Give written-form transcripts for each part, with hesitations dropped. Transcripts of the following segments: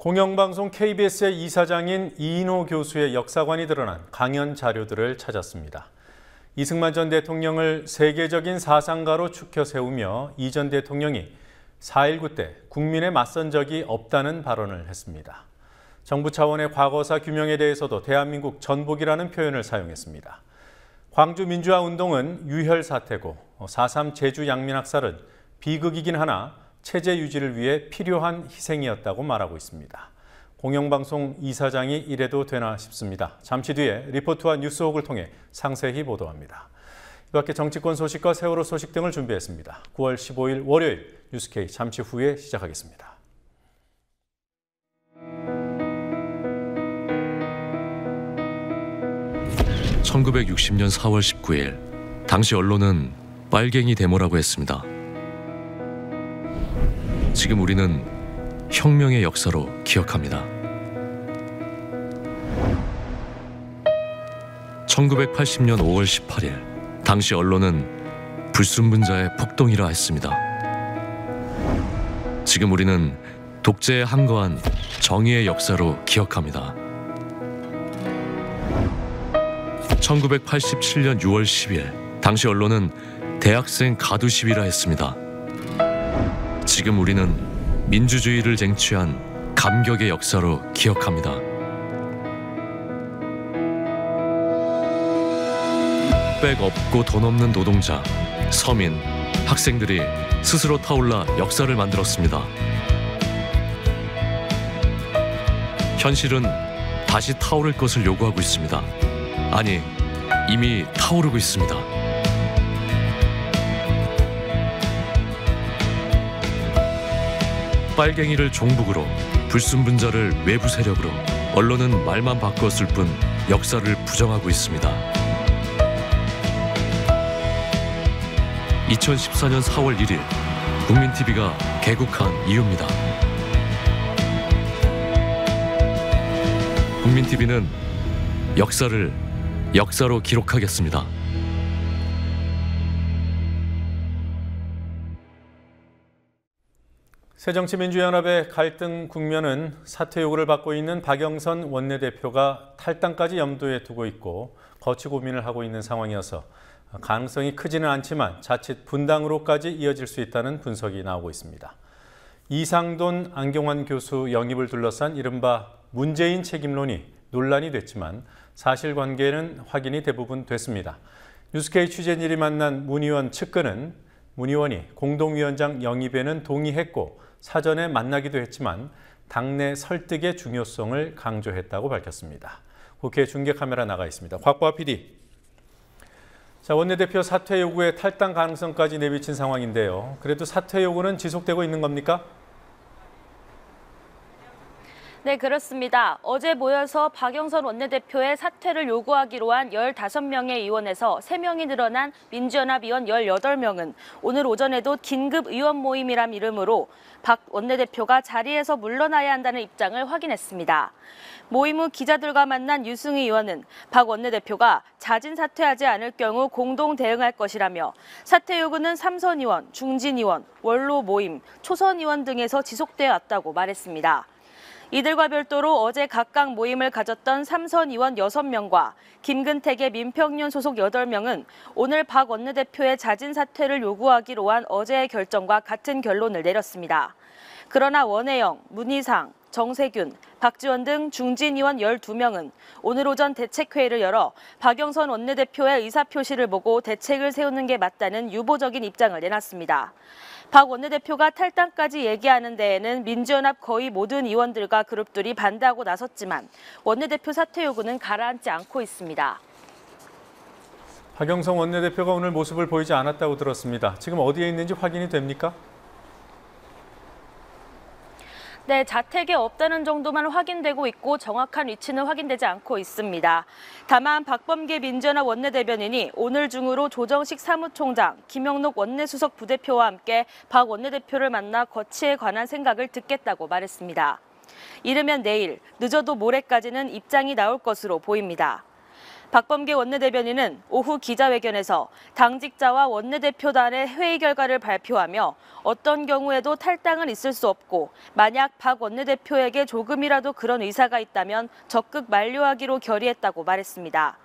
공영방송 KBS의 이사장인 이인호 교수의 역사관이 드러난 강연 자료들을 찾았습니다. 이승만 전 대통령을 세계적인 사상가로 추켜 세우며 이 전 대통령이 4.19 때 국민에 맞선 적이 없다는 발언을 했습니다. 정부 차원의 과거사 규명에 대해서도 대한민국 전복이라는 표현을 사용했습니다. 광주 민주화 운동은 유혈 사태고 4.3 제주 양민학살은 비극이긴 하나 체제 유지를 위해 필요한 희생이었다고 말하고 있습니다. 공영방송 이사장이 이래도 되나 싶습니다. 잠시 뒤에 리포트와 뉴스옥을 통해 상세히 보도합니다. 이 밖에 정치권 소식과 세월호 소식 등을 준비했습니다. 9월 15일 월요일 뉴스K 잠시 후에 시작하겠습니다. (1960년 4월 19일) 당시 언론은 빨갱이 데모라고 했습니다. 지금 우리는 혁명의 역사로 기억합니다. 1980년 5월 18일 당시 언론은 불순분자의 폭동이라 했습니다. 지금 우리는 독재에 항거한 정의의 역사로 기억합니다. 1987년 6월 10일 당시 언론은 대학생 가두 시위라 했습니다. 지금 우리는 민주주의를 쟁취한 감격의 역사로 기억합니다. 백 없고 돈 없는 노동자, 서민, 학생들이 스스로 타올라 역사를 만들었습니다. 현실은 다시 타오를 것을 요구하고 있습니다. 아니, 이미 타오르고 있습니다. 빨갱이를 종북으로, 불순분자를 외부 세력으로, 언론은 말만 바꾸었을 뿐 역사를 부정하고 있습니다. 2014년 4월 1일 국민TV가 개국한 이유입니다. 국민TV는 역사를 역사로 기록하겠습니다. 새정치민주연합의 갈등 국면은 사퇴 요구를 받고 있는 박영선 원내대표가 탈당까지 염두에 두고 있고 거취 고민을 하고 있는 상황이어서 가능성이 크지는 않지만 자칫 분당으로까지 이어질 수 있다는 분석이 나오고 있습니다. 이상돈 안경환 교수 영입을 둘러싼 이른바 문재인 책임론이 논란이 됐지만 사실관계는 확인이 대부분 됐습니다. 뉴스K 취재진이 만난 문 의원 측근은 문 의원이 공동위원장 영입에는 동의했고 사전에 만나기도 했지만 당내 설득의 중요성을 강조했다고 밝혔습니다. 국회 중계카메라 나가 있습니다. 곽보아 PD. 자, 원내대표 사퇴 요구에 탈당 가능성까지 내비친 상황인데요. 그래도 사퇴 요구는 지속되고 있는 겁니까? 네, 그렇습니다. 어제 모여서 박영선 원내대표의 사퇴를 요구하기로 한 15명의 의원에서 3명이 늘어난 민주연합 의원 18명은 오늘 오전에도 긴급 의원 모임이란 이름으로 박 원내대표가 자리에서 물러나야 한다는 입장을 확인했습니다. 모임 후 기자들과 만난 유승희 의원은 박 원내대표가 자진 사퇴하지 않을 경우 공동 대응할 것이라며 사퇴 요구는 삼선 의원, 중진 의원, 원로 모임, 초선 의원 등에서 지속되어 왔다고 말했습니다. 이들과 별도로 어제 각각 모임을 가졌던 삼선 의원 6명과 김근택의 민평련 소속 8명은 오늘 박 원내대표의 자진 사퇴를 요구하기로 한 어제의 결정과 같은 결론을 내렸습니다. 그러나 원혜영, 문희상, 정세균, 박지원 등 중진 의원 12명은 오늘 오전 대책회의를 열어 박영선 원내대표의 의사표시를 보고 대책을 세우는 게 맞다는 유보적인 입장을 내놨습니다. 박 원내대표가 탈당까지 얘기하는 데에는 민주연합 거의 모든 의원들과 그룹들이 반대하고 나섰지만 원내대표 사퇴 요구는 가라앉지 않고 있습니다. 박영선 원내대표가 오늘 모습을 보이지 않았다고 들었습니다. 지금 어디에 있는지 확인이 됩니까? 네, 자택에 없다는 정도만 확인되고 있고 정확한 위치는 확인되지 않고 있습니다. 다만 박범계 민주연합 원내대변인이 오늘 중으로 조정식 사무총장, 김영록 원내수석 부대표와 함께 박 원내대표를 만나 거취에 관한 생각을 듣겠다고 말했습니다. 이르면 내일, 늦어도 모레까지는 입장이 나올 것으로 보입니다. 박범계 원내대변인은 오후 기자회견에서 당직자와 원내대표단의 회의 결과를 발표하며 어떤 경우에도 탈당은 있을 수 없고 만약 박 원내대표에게 조금이라도 그런 의사가 있다면 적극 만료하기로 결의했다고 말했습니다.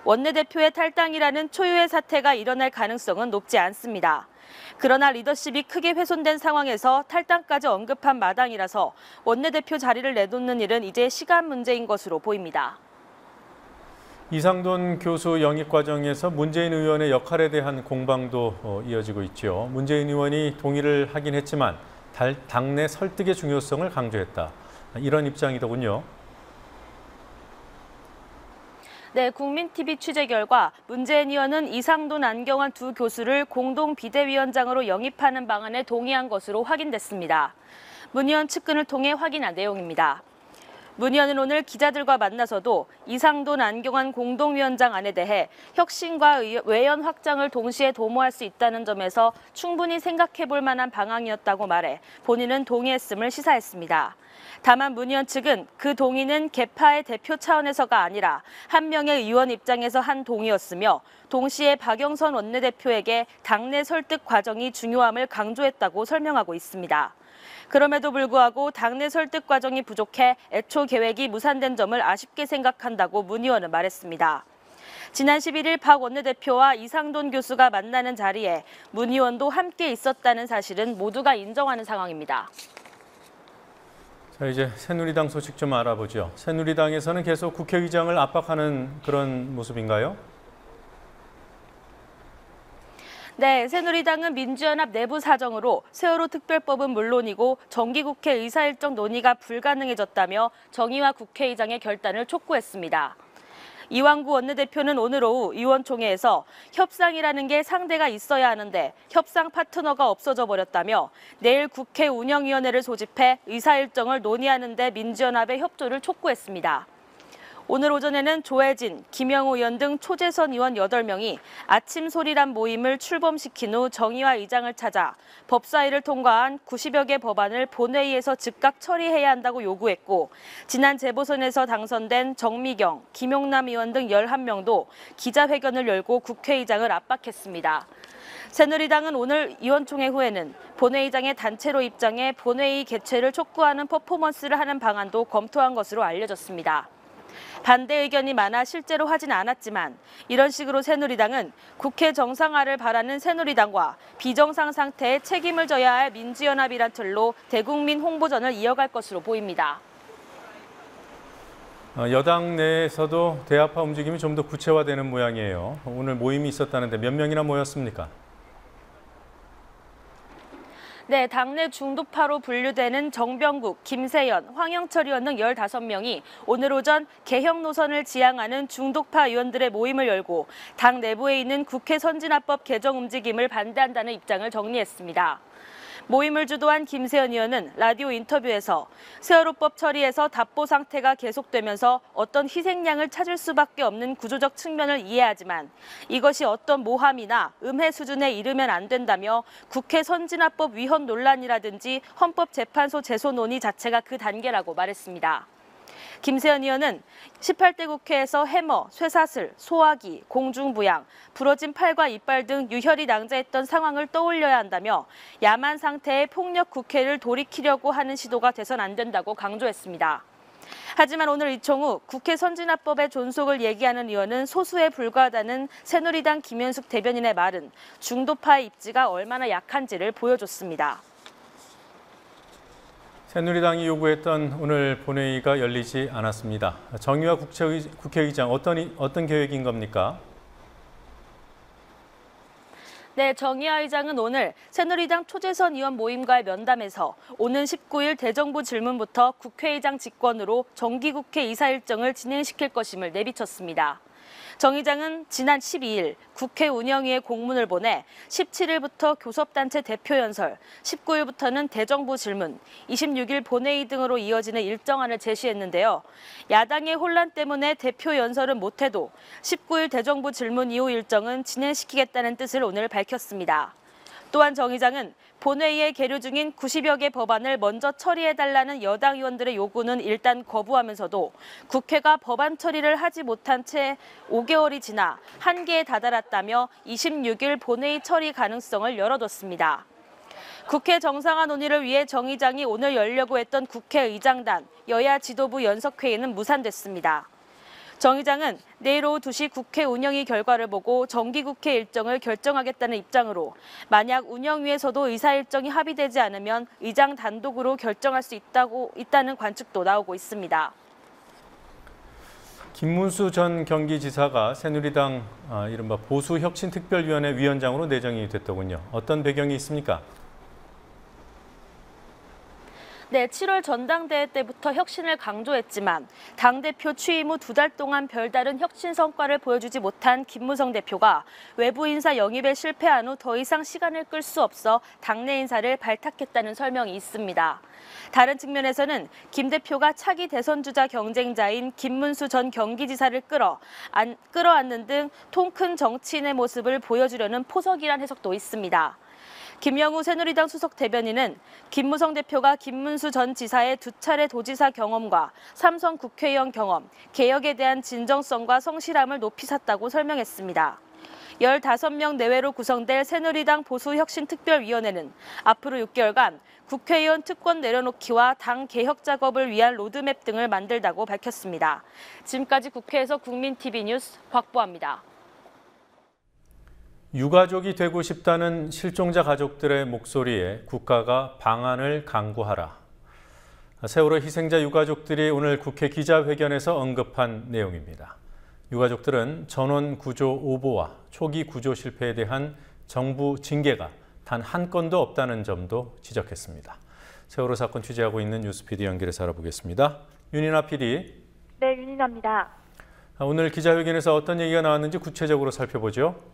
원내대표의 탈당이라는 초유의 사태가 일어날 가능성은 높지 않습니다. 그러나 리더십이 크게 훼손된 상황에서 탈당까지 언급한 마당이라서 원내대표 자리를 내놓는 일은 이제 시간 문제인 것으로 보입니다. 이상돈 교수 영입 과정에서 문재인 의원의 역할에 대한 공방도 이어지고 있죠. 문재인 의원이 동의를 하긴 했지만 당내 설득의 중요성을 강조했다. 이런 입장이더군요. 네, 국민TV 취재 결과 문재인 의원은 이상돈, 안경환 두 교수를 공동 비대위원장으로 영입하는 방안에 동의한 것으로 확인됐습니다. 문 의원 측근을 통해 확인한 내용입니다. 문 의원은 오늘 기자들과 만나서도 이상돈, 안경환 공동위원장 안에 대해 혁신과 외연 확장을 동시에 도모할 수 있다는 점에서 충분히 생각해 볼 만한 방안이었다고 말해 본인은 동의했음을 시사했습니다. 다만 문 의원 측은 그 동의는 개파의 대표 차원에서가 아니라 한 명의 의원 입장에서 한 동의였으며 동시에 박영선 원내대표에게 당내 설득 과정이 중요함을 강조했다고 설명하고 있습니다. 그럼에도 불구하고 당내 설득 과정이 부족해 애초 계획이 무산된 점을 아쉽게 생각한다고 문 의원은 말했습니다. 지난 11일 박 원내대표와 이상돈 교수가 만나는 자리에 문 의원도 함께 있었다는 사실은 모두가 인정하는 상황입니다. 자, 이제 새누리당 소식 좀 알아보죠. 새누리당에서는 계속 국회의장을 압박하는 그런 모습인가요? 네, 새누리당은 민주연합 내부 사정으로 세월호 특별법은 물론이고 정기국회 의사일정 논의가 불가능해졌다며 정의화 국회의장의 결단을 촉구했습니다. 이완구 원내대표는 오늘 오후 의원총회에서 협상이라는 게 상대가 있어야 하는데 협상 파트너가 없어져 버렸다며 내일 국회 운영위원회를 소집해 의사일정을 논의하는 데 민주연합의 협조를 촉구했습니다. 오늘 오전에는 조혜진, 김영우 의원 등 초재선 의원 8명이 아침 소리란 모임을 출범시킨 후 정의화 의장을 찾아 법사위를 통과한 90여 개 법안을 본회의에서 즉각 처리해야 한다고 요구했고 지난 재보선에서 당선된 정미경, 김용남 의원 등 11명도 기자회견을 열고 국회의장을 압박했습니다. 새누리당은 오늘 의원총회 후에는 본회의장에 단체로 입장해 본회의 개최를 촉구하는 퍼포먼스를 하는 방안도 검토한 것으로 알려졌습니다. 반대 의견이 많아 실제로 하진 않았지만 이런 식으로 새누리당은 국회 정상화를 바라는 새누리당과 비정상 상태에 책임을 져야 할 민주연합이란 틀로 대국민 홍보전을 이어갈 것으로 보입니다. 여당 내에서도 대합화 움직임이 좀 더 구체화되는 모양이에요. 오늘 모임이 있었다는데 몇 명이나 모였습니까? 네, 당내 중도파로 분류되는 정병국, 김세연, 황영철 의원 등 15명이 오늘 오전 개혁 노선을 지향하는 중도파 의원들의 모임을 열고 당 내부에 있는 국회 선진화법 개정 움직임을 반대한다는 입장을 정리했습니다. 모임을 주도한 김세연 의원은 라디오 인터뷰에서 세월호법 처리에서 답보 상태가 계속되면서 어떤 희생양을 찾을 수밖에 없는 구조적 측면을 이해하지만 이것이 어떤 모함이나 음해 수준에 이르면 안 된다며 국회 선진화법 위헌 논란이라든지 헌법재판소 제소 논의 자체가 그 단계라고 말했습니다. 김세연 의원은 18대 국회에서 해머, 쇠사슬, 소화기, 공중부양, 부러진 팔과 이빨 등 유혈이 낭자했던 상황을 떠올려야 한다며 야만 상태의 폭력 국회를 돌이키려고 하는 시도가 돼선 안 된다고 강조했습니다. 하지만 오늘 이총 후 국회 선진화법의 존속을 얘기하는 의원은 소수에 불과하다는 새누리당 김현숙 대변인의 말은 중도파의 입지가 얼마나 약한지를 보여줬습니다. 새누리당이 요구했던 오늘 본회의가 열리지 않았습니다. 정의화 국회의장 어떤 계획인 겁니까? 네, 정의화 의장은 오늘 새누리당 초재선 의원 모임과의 면담에서 오는 19일 대정부 질문부터 국회의장 직권으로 정기국회 이사 일정을 진행시킬 것임을 내비쳤습니다. 정 의장은 지난 12일 국회 운영위에 공문을 보내 17일부터 교섭단체 대표 연설, 19일부터는 대정부 질문, 26일 본회의 등으로 이어지는 일정안을 제시했는데요. 야당의 혼란 때문에 대표 연설은 못해도 19일 대정부 질문 이후 일정은 진행시키겠다는 뜻을 오늘 밝혔습니다. 또한 정 의장은 본회의에 계류 중인 90여 개 법안을 먼저 처리해달라는 여당 의원들의 요구는 일단 거부하면서도 국회가 법안 처리를 하지 못한 채 5개월이 지나 한계에 다다랐다며 26일 본회의 처리 가능성을 열어뒀습니다. 국회 정상화 논의를 위해 정 의장이 오늘 열려고 했던 국회의장단, 여야 지도부 연석회의는 무산됐습니다. 정 의장은 내일 오후 2시 국회 운영위 결과를 보고 정기국회 일정을 결정하겠다는 입장으로 만약 운영위에서도 의사 일정이 합의되지 않으면 의장 단독으로 결정할 수 있다는 관측도 나오고 있습니다. 김문수 전 경기지사가 새누리당 이른바 보수혁신특별위원회 위원장으로 내정이 됐더군요. 어떤 배경이 있습니까? 네, 7월 전당대회 때부터 혁신을 강조했지만 당대표 취임 후 2달 동안 별다른 혁신 성과를 보여주지 못한 김무성 대표가 외부 인사 영입에 실패한 후 더 이상 시간을 끌 수 없어 당내 인사를 발탁했다는 설명이 있습니다. 다른 측면에서는 김 대표가 차기 대선 주자 경쟁자인 김문수 전 경기지사를 끌어안는 등 통 큰 정치인의 모습을 보여주려는 포석이란 해석도 있습니다. 김영우 새누리당 수석 대변인은 김무성 대표가 김문수 전 지사의 2차례 도지사 경험과 삼선 국회의원 경험, 개혁에 대한 진정성과 성실함을 높이 샀다고 설명했습니다. 15명 내외로 구성될 새누리당 보수혁신특별위원회는 앞으로 6개월간 국회의원 특권 내려놓기와 당 개혁 작업을 위한 로드맵 등을 만들다고 밝혔습니다. 지금까지 국회에서 국민TV 뉴스 곽보아입니다. 유가족이 되고 싶다는 실종자 가족들의 목소리에 국가가 방안을 강구하라. 세월호 희생자 유가족들이 오늘 국회 기자회견에서 언급한 내용입니다. 유가족들은 전원 구조 오보와 초기 구조 실패에 대한 정부 징계가 단 한 건도 없다는 점도 지적했습니다. 세월호 사건 취재하고 있는 뉴스PD 연결해서 알아보겠습니다. 윤인아 PD. 네, 윤인아입니다. 오늘 기자회견에서 어떤 얘기가 나왔는지 구체적으로 살펴보죠.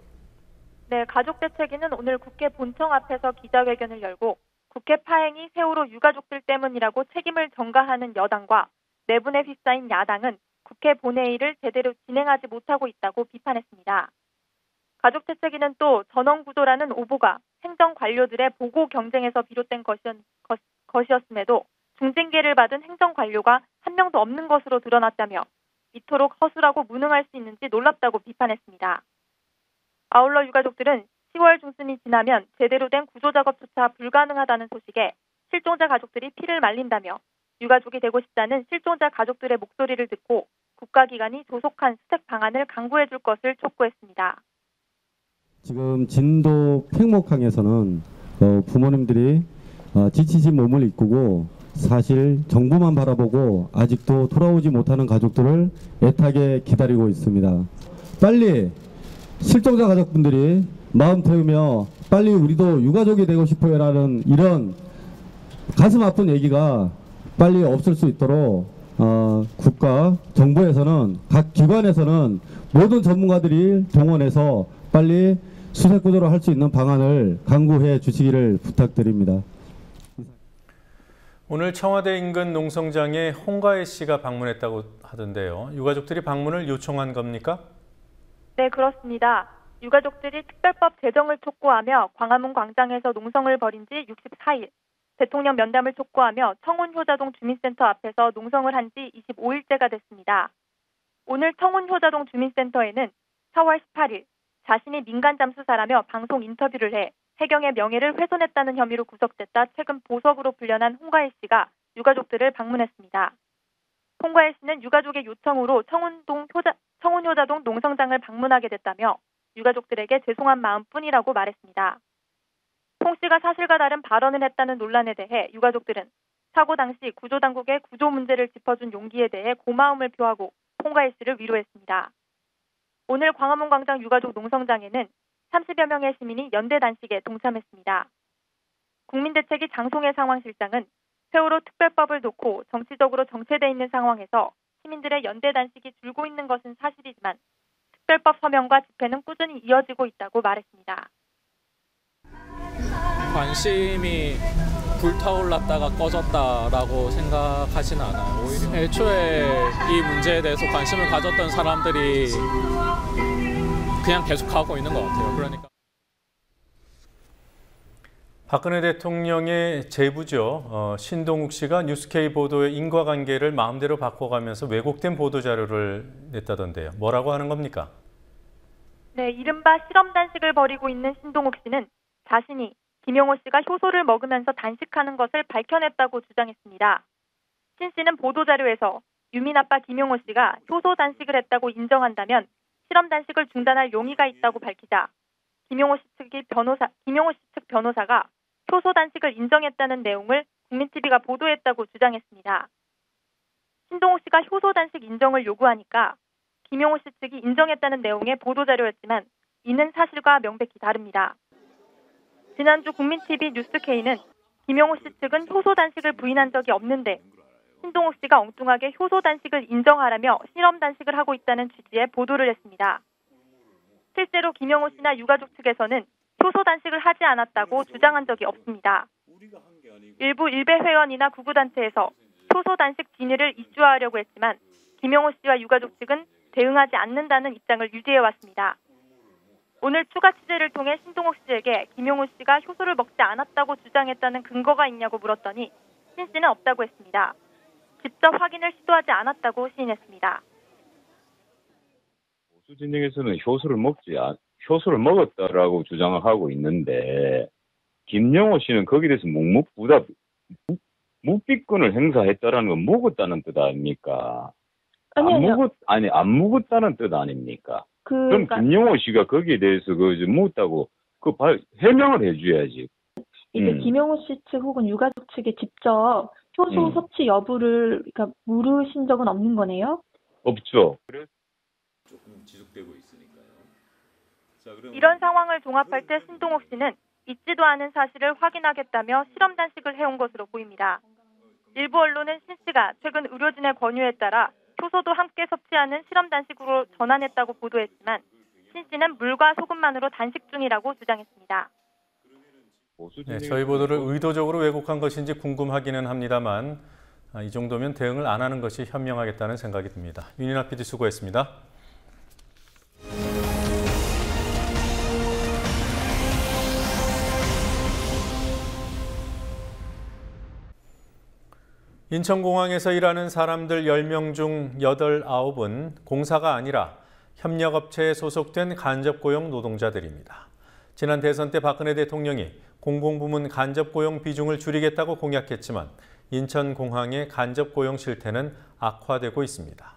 네, 가족대책위는 오늘 국회 본청 앞에서 기자회견을 열고 국회 파행이 세월호 유가족들 때문이라고 책임을 전가하는 여당과 내분에 휩싸인 야당은 국회 본회의를 제대로 진행하지 못하고 있다고 비판했습니다. 가족대책위는 또 전원구조라는 오보가 행정관료들의 보고 경쟁에서 비롯된 것이었음에도 중징계를 받은 행정관료가 한 명도 없는 것으로 드러났다며 이토록 허술하고 무능할 수 있는지 놀랍다고 비판했습니다. 아울러 유가족들은 10월 중순이 지나면 제대로 된 구조작업조차 불가능하다는 소식에 실종자 가족들이 피를 말린다며 유가족이 되고 싶다는 실종자 가족들의 목소리를 듣고 국가기관이 조속한 수색 방안을 강구해 줄 것을 촉구했습니다. 지금 진도 팽목항에서는 부모님들이 지치신 몸을 이끌고 사실 정부만 바라보고 아직도 돌아오지 못하는 가족들을 애타게 기다리고 있습니다. 빨리 실종자 가족분들이 마음 태우며 빨리 우리도 유가족이 되고 싶어요라는 이런 가슴 아픈 얘기가 빨리 없을 수 있도록 국가, 정부에서는 각 기관에서는 모든 전문가들이 동원해서 빨리 수색 구조를 할 수 있는 방안을 강구해 주시기를 부탁드립니다. 오늘 청와대 인근 농성장에 홍가혜 씨가 방문했다고 하던데요. 유가족들이 방문을 요청한 겁니까? 네, 그렇습니다. 유가족들이 특별법 제정을 촉구하며 광화문 광장에서 농성을 벌인 지 64일, 대통령 면담을 촉구하며 청운효자동 주민센터 앞에서 농성을 한 지 25일째가 됐습니다. 오늘 청운효자동 주민센터에는 4월 18일 자신이 민간 잠수사라며 방송 인터뷰를 해 해경의 명예를 훼손했다는 혐의로 구속됐다 최근 보석으로 풀려난 홍가혜 씨가 유가족들을 방문했습니다. 홍가혜 씨는 유가족의 요청으로 청운효자동 농성장을 방문하게 됐다며 유가족들에게 죄송한 마음뿐이라고 말했습니다. 홍 씨가 사실과 다른 발언을 했다는 논란에 대해 유가족들은 사고 당시 구조당국의 구조 문제를 짚어준 용기에 대해 고마움을 표하고 홍가혜 씨를 위로했습니다. 오늘 광화문 광장 유가족 농성장에는 30여 명의 시민이 연대 단식에 동참했습니다. 국민대책위 장송혜 상황실장은 세월호 특별법을 놓고 정치적으로 정체돼 있는 상황에서 시민들의 연대 단식이 줄고 있는 것은 사실이지만 특별법 서명과 집회는 꾸준히 이어지고 있다고 말했습니다. 관심이 불타올랐다가 꺼졌다라고 생각하지는 않아요. 오히려 애초에 이 문제에 대해서 관심을 가졌던 사람들이 그냥 계속 하고 있는 것 같아요. 그러니까 박근혜 대통령의 제부죠. 신동욱 씨가 뉴스K 보도의 인과관계를 마음대로 바꿔가면서 왜곡된 보도자료를 냈다던데요. 뭐라고 하는 겁니까? 네, 이른바 실험 단식을 벌이고 있는 신동욱 씨는 자신이 김용호 씨가 효소를 먹으면서 단식하는 것을 밝혀냈다고 주장했습니다. 신 씨는 보도자료에서 유민 아빠 김용호 씨가 효소 단식을 했다고 인정한다면 실험 단식을 중단할 용의가 있다고 밝히자 김용호 씨 측 변호사가 효소 단식을 인정했다는 내용을 국민TV가 보도했다고 주장했습니다. 신동욱 씨가 효소 단식 인정을 요구하니까 김용호 씨 측이 인정했다는 내용의 보도자료였지만 이는 사실과 명백히 다릅니다. 지난주 국민TV 뉴스K는 김용호 씨 측은 효소 단식을 부인한 적이 없는데 신동욱 씨가 엉뚱하게 효소 단식을 인정하라며 실험 단식을 하고 있다는 취지의 보도를 했습니다. 실제로 김용호 씨나 유가족 측에서는 효소 단식을 하지 않았다고 주장한 적이 없습니다. 일부 일베 회원이나 구구단체에서 효소 단식 진위를 이슈화하려고 했지만 김용호 씨와 유가족 측은 대응하지 않는다는 입장을 유지해왔습니다. 오늘 추가 취재를 통해 신동욱 씨에게 김용호 씨가 효소를 먹지 않았다고 주장했다는 근거가 있냐고 물었더니 신 씨는 없다고 했습니다. 직접 확인을 시도하지 않았다고 시인했습니다. 보수 진영에서는 효소를 먹었다라고 주장을 하고 있는데 김용호 씨는 거기에 대해서 묵비권을 행사했다라는 건 먹었다는 뜻 아닙니까? 아니요. 안 먹었다는 뜻 아닙니까? 그럼 김용호 씨가 거기에 대해서 묵었다고 해명을 해줘야지. 이제 김용호 씨 측 혹은 유가족 측에 직접 효소 섭취 여부를 물으신 적은 없는 거네요? 없죠. 조금 지속되고 있으니까요. 자, 이런 상황을 종합할 때 신동욱 씨는 있지도 않은 사실을 확인하겠다며 실험 단식을 해온 것으로 보입니다. 일부 언론은 신 씨가 최근 의료진의 권유에 따라 효소도 함께 섭취하는 실험 단식으로 전환했다고 보도했지만 신 씨는 물과 소금만으로 단식 중이라고 주장했습니다. 네, 저희 보도를 의도적으로 왜곡한 것인지 궁금하기는 합니다만 이 정도면 대응을 안 하는 것이 현명하겠다는 생각이 듭니다. 윤인아 PD 수고했습니다. 인천공항에서 일하는 사람들 10명 중 8, 9은 공사가 아니라 협력업체에 소속된 간접고용 노동자들입니다. 지난 대선 때 박근혜 대통령이 공공부문 간접고용 비중을 줄이겠다고 공약했지만 인천공항의 간접고용 실태는 악화되고 있습니다.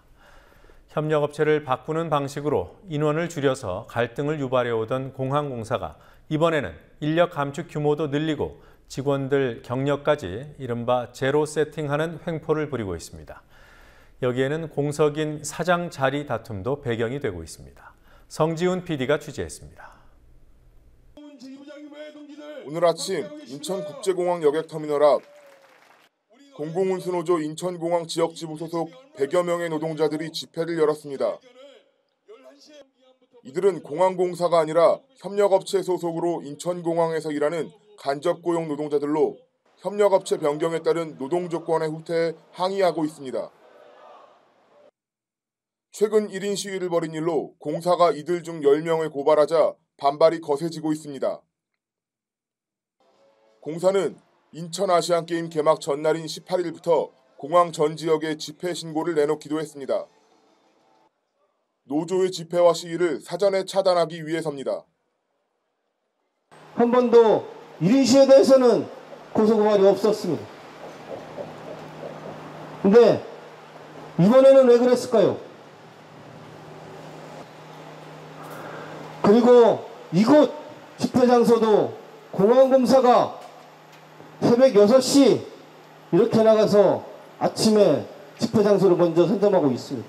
협력업체를 바꾸는 방식으로 인원을 줄여서 갈등을 유발해오던 공항공사가 이번에는 인력 감축 규모도 늘리고 직원들 경력까지 이른바 제로 세팅하는 횡포를 부리고 있습니다. 여기에는 공석인 사장 자리 다툼도 배경이 되고 있습니다. 성지훈 PD가 취재했습니다. 오늘 아침 인천국제공항 여객터미널 앞 공공운수노조 인천공항 지역지부 소속 100여 명의 노동자들이 집회를 열었습니다. 이들은 공항공사가 아니라 협력업체 소속으로 인천공항에서 일하는 간접고용 노동자들로 협력업체 변경에 따른 노동조건의 후퇴에 항의하고 있습니다. 최근 1인 시위를 벌인 일로 공사가 이들 중 10명을 고발하자 반발이 거세지고 있습니다. 공사는 인천 아시안게임 개막 전날인 18일부터 공항 전 지역에 집회 신고를 내놓기도 했습니다. 노조의 집회와 시위를 사전에 차단하기 위해서입니다. 한 번도 1인 시위에 대해서는 고소고발이 없었습니다. 근데 이번에는 왜 그랬을까요? 그리고 이곳 집회 장소도 공항공사가 새벽 6시 이렇게 나가서 아침에 집회 장소를 먼저 선점하고 있습니다.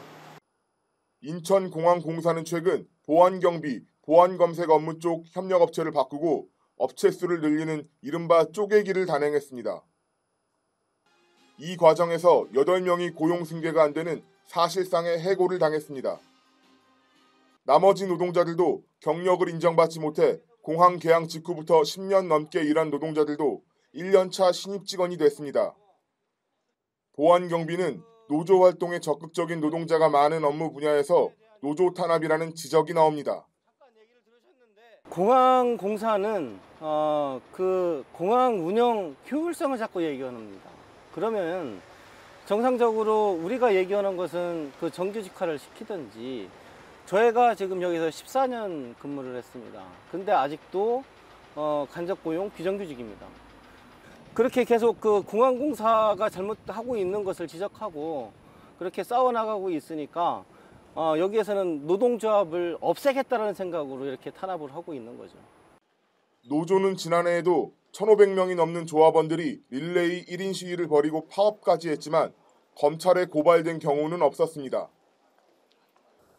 인천공항공사는 최근 보안경비, 보안검색 업무 쪽 협력업체를 바꾸고 업체 수를 늘리는 이른바 쪼개기를 단행했습니다. 이 과정에서 8명이 고용 승계가 안 되는 사실상의 해고를 당했습니다. 나머지 노동자들도 경력을 인정받지 못해 공항 개항 직후부터 10년 넘게 일한 노동자들도 1년차 신입 직원이 됐습니다. 보안경비는 노조 활동에 적극적인 노동자가 많은 업무 분야에서 노조 탄압이라는 지적이 나옵니다. 공항공사는 그 공항 운영 효율성을 자꾸 얘기합니다. 그러면 정상적으로 우리가 얘기하는 것은 그 정규직화를 시키든지, 저희가 지금 여기서 14년 근무를 했습니다. 근데 아직도 간접고용 비정규직입니다. 그렇게 계속 그 공항공사가 잘못하고 있는 것을 지적하고 그렇게 싸워나가고 있으니까 여기에서는 노동조합을 없애겠다는 생각으로 이렇게 탄압을 하고 있는 거죠. 노조는 지난해에도 1,500명이 넘는 조합원들이 릴레이 1인 시위를 벌이고 파업까지 했지만 검찰에 고발된 경우는 없었습니다.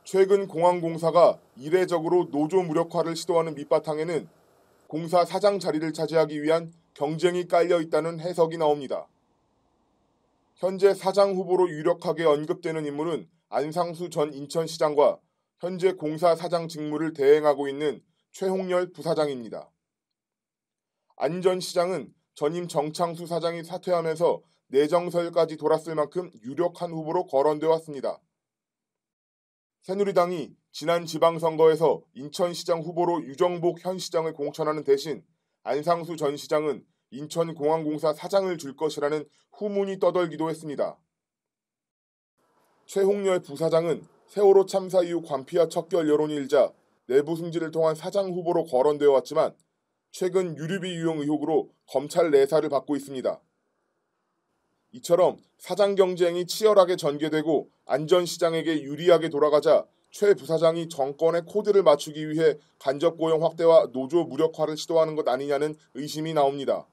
최근 공항공사가 이례적으로 노조 무력화를 시도하는 밑바탕에는 공사 사장 자리를 차지하기 위한 경쟁이 깔려 있다는 해석이 나옵니다. 현재 사장 후보로 유력하게 언급되는 인물은 안상수 전 인천시장과 현재 공사 사장 직무를 대행하고 있는 최홍렬 부사장입니다. 안 전 시장은 전임 정창수 사장이 사퇴하면서 내정설까지 돌았을 만큼 유력한 후보로 거론돼 왔습니다. 새누리당이 지난 지방선거에서 인천시장 후보로 유정복 현 시장을 공천하는 대신 안상수 전 시장은 인천공항공사 사장을 줄 것이라는 후문이 떠돌기도 했습니다. 최홍렬 부사장은 세월호 참사 이후 관피와 척결 여론이 일자 내부 승진을 통한 사장 후보로 거론되어 왔지만 최근 유류비 유용 의혹으로 검찰 내사를 받고 있습니다. 이처럼 사장 경쟁이 치열하게 전개되고 안 전 시장에게 유리하게 돌아가자 최 부사장이 정권의 코드를 맞추기 위해 간접고용 확대와 노조 무력화를 시도하는 것 아니냐는 의심이 나옵니다.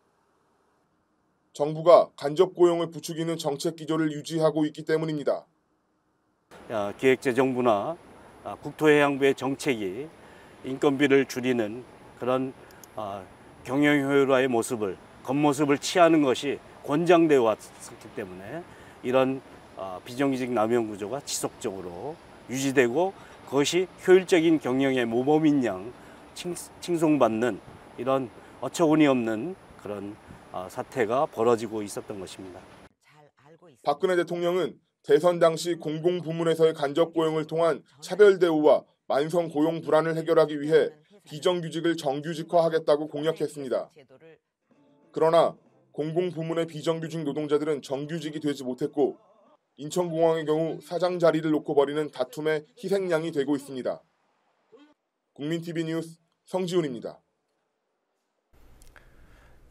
정부가 간접고용을 부추기는 정책 기조를 유지하고 있기 때문입니다. 기획재정부나 국토해양부의 정책이 인건비를 줄이는 그런 경영효율화의 모습을, 겉모습을 취하는 것이 권장되어 왔기 때문에 이런 비정규직 남용 구조가 지속적으로 유지되고 그것이 효율적인 경영의 모범인 양 칭송받는 이런 어처구니 없는 그런 사태가 벌어지고 있었던 것입니다. 박근혜 대통령은 대선 당시 공공부문에서의 간접고용을 통한 차별 대우와 만성 고용 불안을 해결하기 위해 비정규직을 정규직화하겠다고 공약했습니다. 그러나 공공부문의 비정규직 노동자들은 정규직이 되지 못했고 인천공항의 경우 사장 자리를 놓고 벌이는 다툼의 희생양이 되고 있습니다. 국민TV 뉴스 성지훈입니다.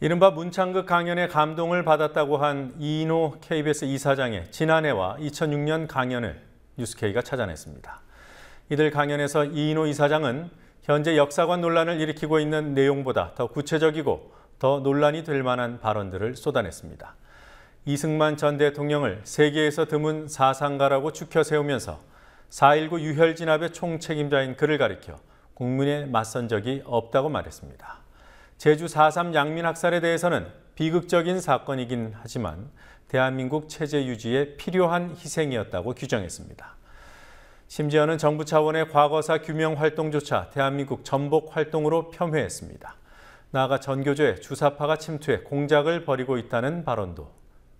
이른바 문창극 강연에 감동을 받았다고 한 이인호 KBS 이사장의 지난해와 2006년 강연을 뉴스K가 찾아냈습니다. 이들 강연에서 이인호 이사장은 현재 역사관 논란을 일으키고 있는 내용보다 더 구체적이고 더 논란이 될 만한 발언들을 쏟아냈습니다. 이승만 전 대통령을 세계에서 드문 사상가라고 추켜 세우면서 4.19 유혈 진압의 총책임자인 그를 가리켜 국민에 맞선 적이 없다고 말했습니다. 제주 4.3 양민 학살에 대해서는 비극적인 사건이긴 하지만 대한민국 체제 유지에 필요한 희생이었다고 규정했습니다. 심지어는 정부 차원의 과거사 규명 활동조차 대한민국 전복 활동으로 폄훼했습니다. 나아가 전교조에 주사파가 침투해 공작을 벌이고 있다는 발언도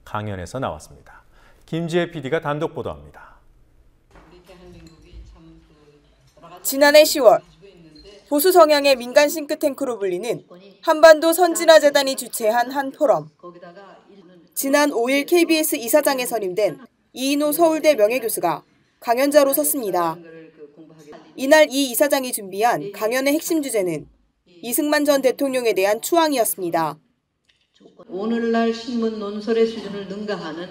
강연에서 나왔습니다. 김지혜 PD가 단독 보도합니다. 지난해 10월 보수 성향의 민간 싱크탱크로 불리는 한반도 선진화재단이 주최한 한 포럼. 지난 5일 KBS 이사장에 선임된 이인호 서울대 명예교수가 강연자로 섰습니다. 이날 이 이사장이 준비한 강연의 핵심 주제는 이승만 전 대통령에 대한 추앙이었습니다. 오늘날 신문 논설의 수준을 능가하는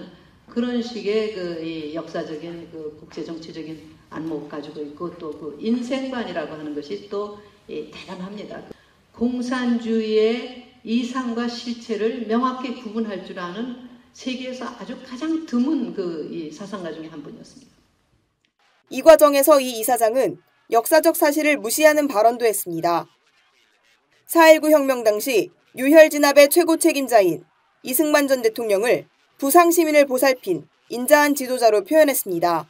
그런 식의 그 역사적인 그 국제 정치적인 안목을 가지고 있고 또 그 인생관이라고 하는 것이 또 대단합니다. 공산주의의 이상과 실체를 명확히 구분할 줄 아는 세계에서 아주 가장 드문 그 사상가 중에 한 분이었습니다. 이 과정에서 이 이사장은 역사적 사실을 무시하는 발언도 했습니다. 4.19 혁명 당시 유혈 진압의 최고 책임자인 이승만 전 대통령을 부상 시민을 보살핀 인자한 지도자로 표현했습니다.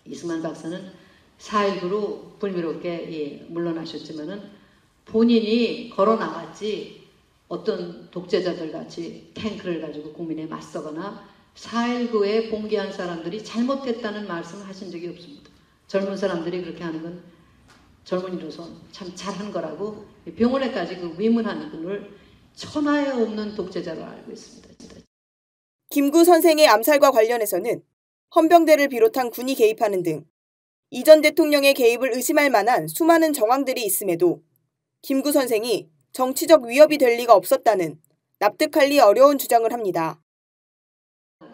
이승만 박사는 4.19로 불미롭게 물러나셨지만은 본인이 걸어 나갔지 어떤 독재자들 같이 탱크를 가지고 국민에 맞서거나 4.19에 봉기한 사람들이 잘못했다는 말씀을 하신 적이 없습니다. 젊은 사람들이 그렇게 하는 건 젊은이로서 참 잘한 거라고 병원에까지 그 위문한 분을 천하에 없는 독재자로 알고 있습니다. 김구 선생의 암살과 관련해서는 헌병대를 비롯한 군이 개입하는 등 이전 대통령의 개입을 의심할 만한 수많은 정황들이 있음에도 김구 선생이 정치적 위협이 될 리가 없었다는 납득하기 어려운 주장을 합니다.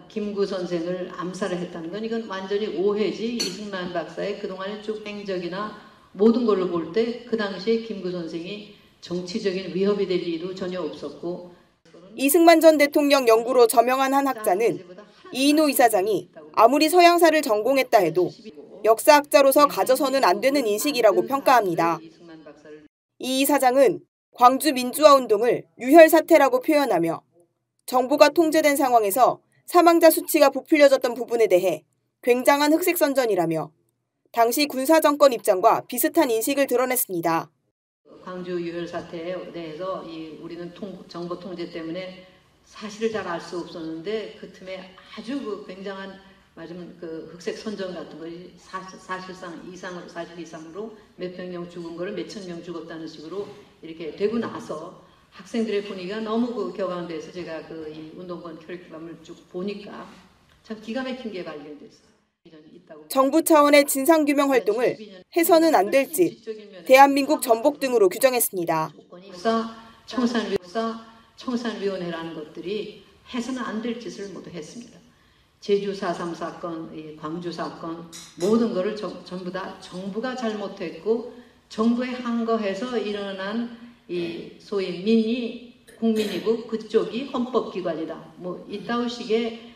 김구 선생을 암살을 했다는 건 이건 완전히 오해지. 이승만 박사의 그동안의 쭉 행적이나 모든 걸로 볼 때 그 당시에 김구 선생이 정치적인 위협이 될 리도 전혀 없었고, 이승만 전 대통령 연구로 저명한 한 학자는 이인호 이사장이 아무리 서양사를 전공했다 해도 역사학자로서 가져서는 안 되는 인식이라고 평가합니다. 이 이사장은 광주 민주화운동을 유혈사태라고 표현하며 정부가 통제된 상황에서 사망자 수치가 부풀려졌던 부분에 대해 굉장한 흑색선전이라며 당시 군사정권 입장과 비슷한 인식을 드러냈습니다. 광주 유혈 사태에 대해서 우리는 정보 통제 때문에 사실을 잘 알 수 없었는데 그 틈에 아주 그 굉장한 맞으면 그 흑색 선전 같은 것이 사실 이상으로 몇백 명 죽은 거를 몇천 명 죽었다는 식으로 이렇게 되고 나서 학생들의 분위기가 너무 그 격앙돼서 제가 이 운동권 커리큘럼을 쭉 보니까 참 기가 막힌 게 발견됐어요. 정부 차원의 진상규명 활동을 해서는 안 될 짓, 대한민국 전복 등으로 규정했습니다. 청산위원회라는 것들이 해서는 안 될 짓을 모두 했습니다. 제주 4.3 사건, 광주 사건 모든 것을 전부 다 정부가 잘못했고 정부에 항거해서 일어난 소위 민이 국민이고 그쪽이 헌법기관이다. 이따위 식의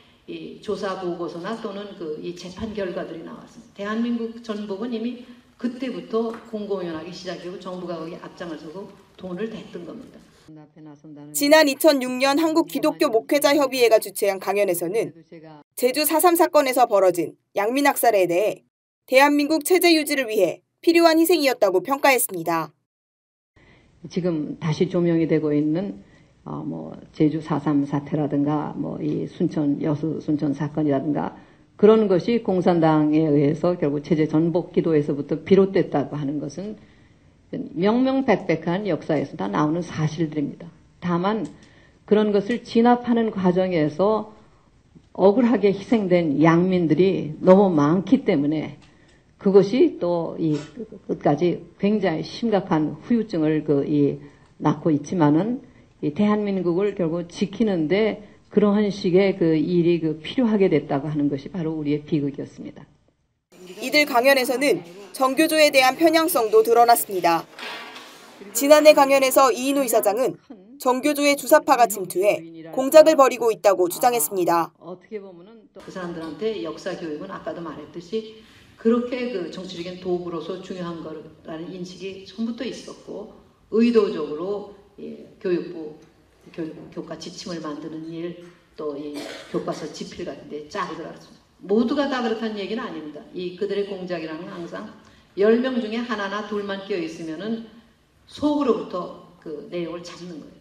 조사 보고서나 또는 이 재판 결과들이 나왔습니다. 대한민국 전복은 이미 그때부터 공공연하게 시작이고 정부가 거기 앞장을 서고 돈을 댔던 겁니다. 지난 2006년 한국기독교목회자협의회가 주최한 강연에서는 제주 4.3 사건에서 벌어진 양민학살에 대해 대한민국 체제 유지를 위해 필요한 희생이었다고 평가했습니다. 지금 다시 조명이 되고 있는 제주 4.3 사태라든가 이 여수 순천 사건이라든가 그런 것이 공산당에 의해서 결국 체제 전복 기도에서부터 비롯됐다고 하는 것은 명명백백한 역사에서 다 나오는 사실들입니다. 다만 그런 것을 진압하는 과정에서 억울하게 희생된 양민들이 너무 많기 때문에 그것이 또 끝까지 굉장히 심각한 후유증을 낳고 있지만은 이 대한민국을 결국 지키는데 그러한 식의 일이 필요하게 됐다고 하는 것이 바로 우리의 비극이었습니다. 이들 강연에서는 정교조에 대한 편향성도 드러났습니다. 지난해 강연에서 이인호 이사장은 정교조의 주사파가 침투해 공작을 벌이고 있다고 주장했습니다. 어떻게 보면은 그 사람들한테 역사 교육은 아까도 말했듯이 그렇게 정치적인 도구로서 중요한 거라는 인식이 처음부터 있었고 의도적으로 교육부 교과 지침을 만드는 일, 또 교과서 집필 같은 데 짜고 들어갔습니다. 모두가 다 그렇다는 얘기는 아닙니다. 그들의 공작이라는 건 항상 10명 중에 하나나 둘만 끼어 있으면은 속으로부터 그 내용을 잡는 거예요.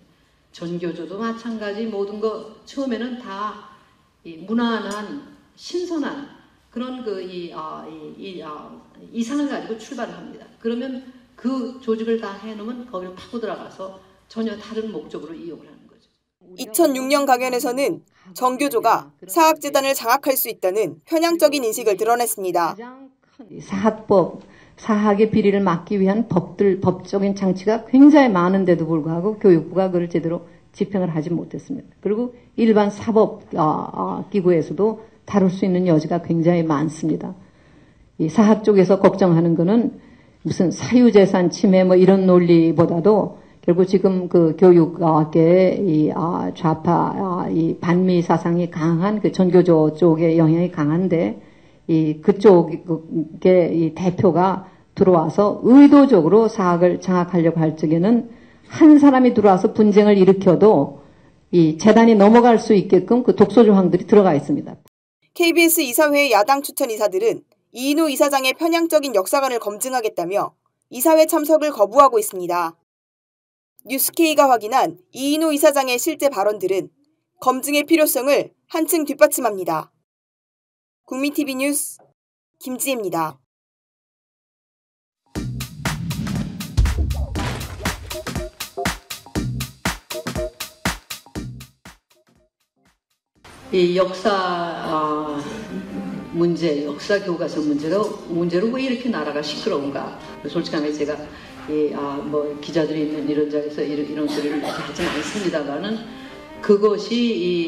전교조도 마찬가지 모든 거 처음에는 다 무난한 신선한 그런 이상을 가지고 출발을 합니다. 그러면 그 조직을 다 해놓으면 거기를 파고 들어가서 전혀 다른 목적으로 이용을 하는 거죠. 2006년 강연에서는 정교조가 사학재단을 장악할 수 있다는 편향적인 인식을 드러냈습니다. 사학의 비리를 막기 위한 법적인 장치가 굉장히 많은데도 불구하고 교육부가 그걸 제대로 집행을 하지 못했습니다. 그리고 일반 사법 기구에서도 다룰 수 있는 여지가 굉장히 많습니다. 이 사학 쪽에서 걱정하는 거는 무슨 사유재산 침해 이런 논리보다도 결국 지금 교육계의 좌파 반미 사상이 강한 전교조 쪽의 영향이 강한데 그쪽의 대표가 들어와서 의도적으로 사학을 장악하려고 할 적에는 한 사람이 들어와서 분쟁을 일으켜도 재단이 넘어갈 수 있게끔 독소 조항들이 들어가 있습니다. KBS 이사회의 야당 추천 이사들은 이인호 이사장의 편향적인 역사관을 검증하겠다며 이사회 참석을 거부하고 있습니다. 뉴스K가 확인한 이인호 이사장의 실제 발언들은 검증의 필요성을 한층 뒷받침합니다. 국민TV 뉴스 김지혜입니다. 이 역사 문제, 역사 교과서 문제로 왜 이렇게 나라가 시끄러운가? 솔직하게 제가 뭐 기자들이 있는 이런 자리에서 이런 소리를 하지는 않습니다만은 그것이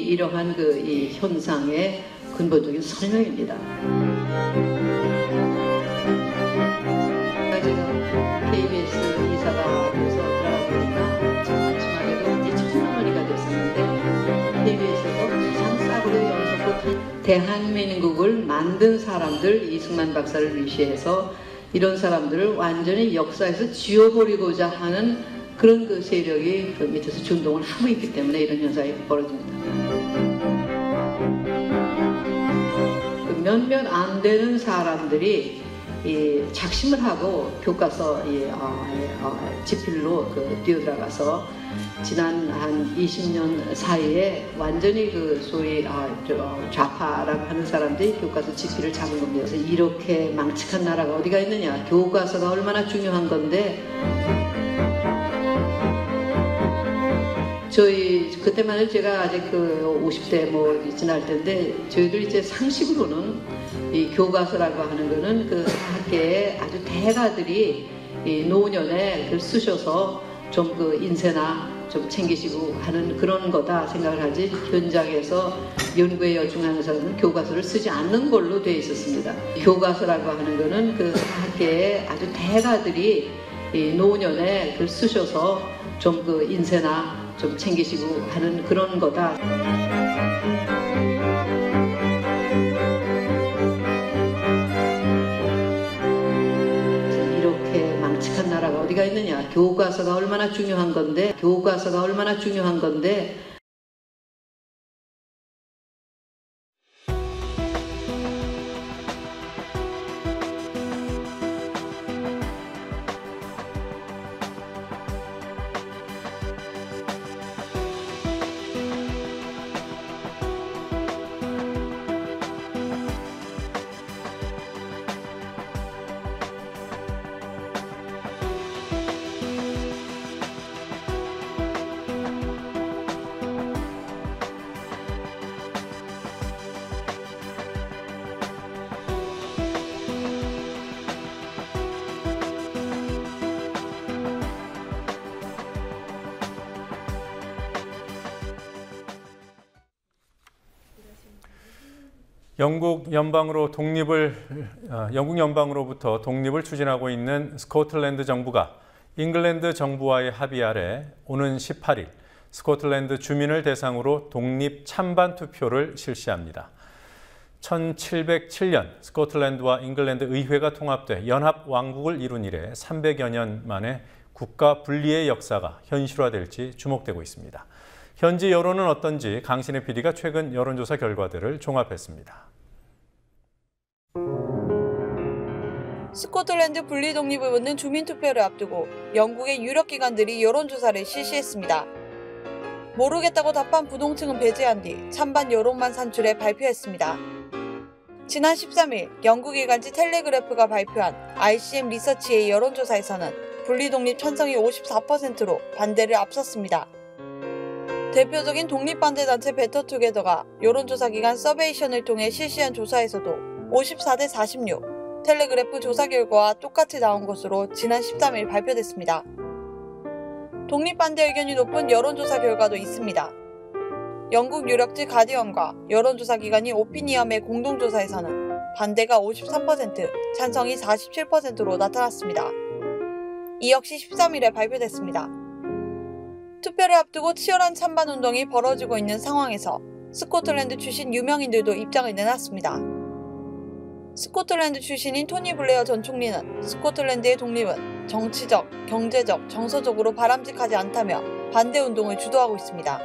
이러한 이 현상의 근본적인 설명입니다. 제가 KBS 이사가 돼서 들어가 보니까 마지막에도 이제 1,000원이가 됐었는데 KBS에서 가장 싸구려 연속극 대한민국을 만든 사람들 이승만 박사를 위시해서 이런 사람들을 완전히 역사에서 지워버리고자 하는 그런 그 세력이 그 밑에서 준동을 하고 있기 때문에 이런 현상이 벌어집니다. 그 몇몇 안 되는 사람들이 작심을 하고 교과서 지필로 뛰어들어가서 지난 한 20년 사이에 완전히 그 소위 좌파라고 하는 사람들이 교과서 지필을 잡은 겁니다. 그래서 이렇게 망측한 나라가 어디가 있느냐. 교과서가 얼마나 중요한 건데 저희 그때만 해도 제가 아직 그 50대 뭐 지날 때인데 저희들 이제 상식으로는 이 교과서라고 하는 거는 그 학계에 아주 대가들이 이 노년에 글 쓰셔서 좀 그 인쇄나 좀 챙기시고 하는 그런 거다 생각을 하지 현장에서 연구에 열중하는 사람은 교과서를 쓰지 않는 걸로 되어 있었습니다. 교과서라고 하는 거는 그 학계에 아주 대가들이 이 노년에 글 쓰셔서 좀 그 인쇄나 좀 챙기시고 하는 그런 거다. 이렇게 망측한 나라가 어디가 있느냐. 교과서가 얼마나 중요한 건데 영국 연방으로부터 독립을 추진하고 있는 스코틀랜드 정부가 잉글랜드 정부와의 합의 아래 오는 18일 스코틀랜드 주민을 대상으로 독립 찬반 투표를 실시합니다. 1707년 스코틀랜드와 잉글랜드 의회가 통합돼 연합 왕국을 이룬 이래 300여 년 만에 국가 분리의 역사가 현실화될지 주목되고 있습니다. 현지 여론은 어떤지 강신의 PD가 최근 여론조사 결과들을 종합했습니다. 스코틀랜드 분리 독립을 묻는 주민투표를 앞두고 영국의 유력기관들이 여론조사를 실시했습니다. 모르겠다고 답한 부동층은 배제한 뒤 찬반 여론만 산출해 발표했습니다. 지난 13일 영국 일간지 텔레그래프가 발표한 RCM 리서치의 여론조사에서는 분리독립 찬성이 54%로 반대를 앞섰습니다. 대표적인 독립반대단체 베터투게더가 여론조사기관 서베이션을 통해 실시한 조사에서도 54대 46, 텔레그래프 조사 결과와 똑같이 나온 것으로 지난 13일 발표됐습니다. 독립반대 의견이 높은 여론조사 결과도 있습니다. 영국 유력지 가디언과 여론조사기관인 오피니엄의 공동조사에서는 반대가 53%, 찬성이 47%로 나타났습니다. 이 역시 13일에 발표됐습니다. 투표를 앞두고 치열한 찬반운동이 벌어지고 있는 상황에서 스코틀랜드 출신 유명인들도 입장을 내놨습니다. 스코틀랜드 출신인 토니 블레어 전 총리는 스코틀랜드의 독립은 정치적, 경제적, 정서적으로 바람직하지 않다며 반대운동을 주도하고 있습니다.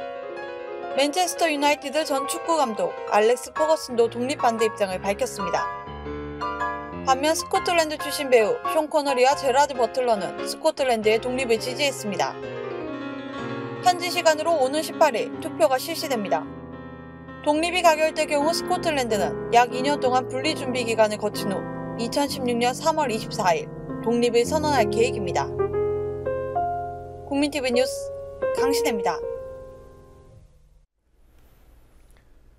맨체스터 유나이티드 전 축구감독 알렉스 퍼거슨도 독립 반대 입장을 밝혔습니다. 반면 스코틀랜드 출신 배우 숀 코너리와 제라드 버틀러는 스코틀랜드의 독립을 지지했습니다. 현지 시간으로 오는 18일 투표가 실시됩니다. 독립이 가결될 경우 스코틀랜드는 약 2년 동안 분리 준비 기간을 거친 후 2016년 3월 24일 독립을 선언할 계획입니다. 국민TV 뉴스 강신혜입니다.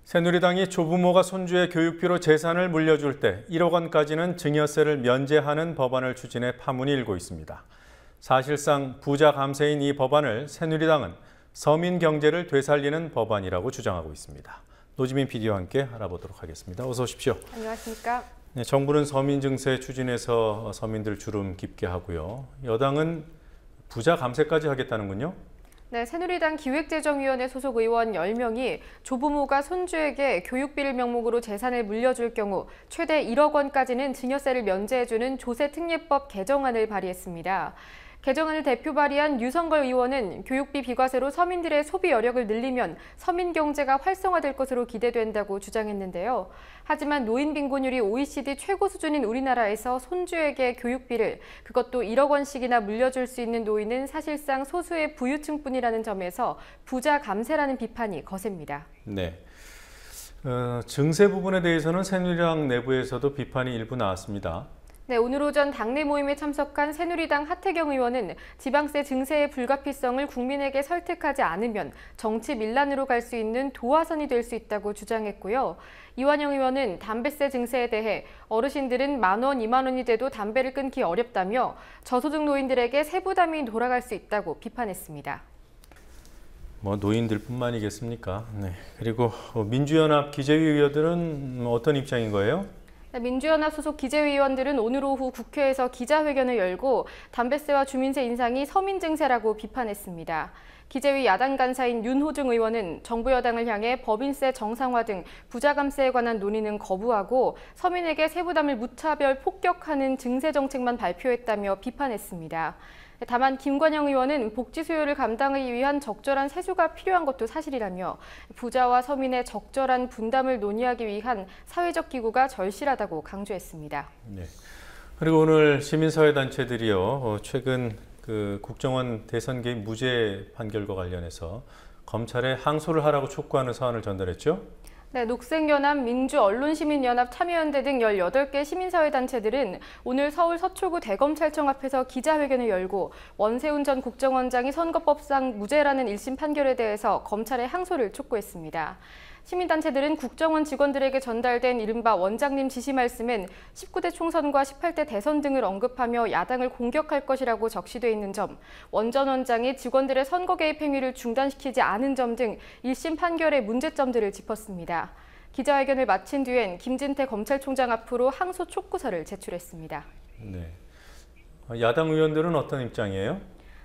새누리당이 조부모가 손주의 교육비로 재산을 물려줄 때 1억 원까지는 증여세를 면제하는 법안을 추진해 파문이 일고 있습니다. 사실상 부자 감세인 이 법안을 새누리당은 서민 경제를 되살리는 법안이라고 주장하고 있습니다. 노지민 PD와 함께 알아보도록 하겠습니다. 어서 오십시오. 안녕하십니까. 네, 정부는 서민 증세 추진해서 서민들 주름 깊게 하고요. 여당은 부자 감세까지 하겠다는군요. 네, 새누리당 기획재정위원회 소속 의원 10명이 조부모가 손주에게 교육비를 명목으로 재산을 물려줄 경우 최대 1억 원까지는 증여세를 면제해주는 조세특례법 개정안을 발의했습니다. 개정안을 대표 발의한 유성걸 의원은 교육비 비과세로 서민들의 소비 여력을 늘리면 서민 경제가 활성화될 것으로 기대된다고 주장했는데요. 하지만 노인 빈곤율이 OECD 최고 수준인 우리나라에서 손주에게 교육비를 그것도 1억 원씩이나 물려줄 수 있는 노인은 사실상 소수의 부유층뿐이라는 점에서 부자 감세라는 비판이 거셉니다. 네. 증세 부분에 대해서는 새누리당 내부에서도 비판이 일부 나왔습니다. 네, 오늘 오전 당내 모임에 참석한 새누리당 하태경 의원은 지방세 증세의 불가피성을 국민에게 설득하지 않으면 정치 밀란으로 갈 수 있는 도화선이 될 수 있다고 주장했고요. 이완영 의원은 담배세 증세에 대해 어르신들은 10,000원, 20,000원이 돼도 담배를 끊기 어렵다며 저소득 노인들에게 세부담이 돌아갈 수 있다고 비판했습니다. 노인들뿐만이겠습니까? 네. 그리고 민주연합 기재위 의원들은 어떤 입장인 거예요? 민주연합 소속 기재위 의원들은 오늘 오후 국회에서 기자회견을 열고 담배세와 주민세 인상이 서민 증세라고 비판했습니다. 기재위 야당 간사인 윤호중 의원은 정부 여당을 향해 법인세 정상화 등 부자 감세에 관한 논의는 거부하고 서민에게 세부담을 무차별 폭격하는 증세 정책만 발표했다며 비판했습니다. 다만 김관영 의원은 복지 수요를 감당하기 위한 적절한 세수가 필요한 것도 사실이라며 부자와 서민의 적절한 분담을 논의하기 위한 사회적 기구가 절실하다고 강조했습니다. 네. 그리고 오늘 시민사회단체들이요, 최근 국정원 대선 개입 무죄 판결과 관련해서 검찰에 항소를 하라고 촉구하는 사안을 전달했죠? 네, 녹색연합, 민주언론시민연합, 참여연대 등 18개 시민사회단체들은 오늘 서울 서초구 대검찰청 앞에서 기자회견을 열고 원세훈 전 국정원장이 선거법상 무죄라는 1심 판결에 대해서 검찰에 항소를 촉구했습니다. 시민단체들은 국정원 직원들에게 전달된 이른바 원장님 지시 말씀은 19대 총선과 18대 대선 등을 언급하며 야당을 공격할 것이라고 적시돼 있는 점, 원 전 원장이 직원들의 선거 개입 행위를 중단시키지 않은 점 등 1심 판결의 문제점들을 짚었습니다. 기자회견을 마친 뒤엔 김진태 검찰총장 앞으로 항소 촉구서를 제출했습니다. 네. 야당 의원들은 어떤 입장이에요?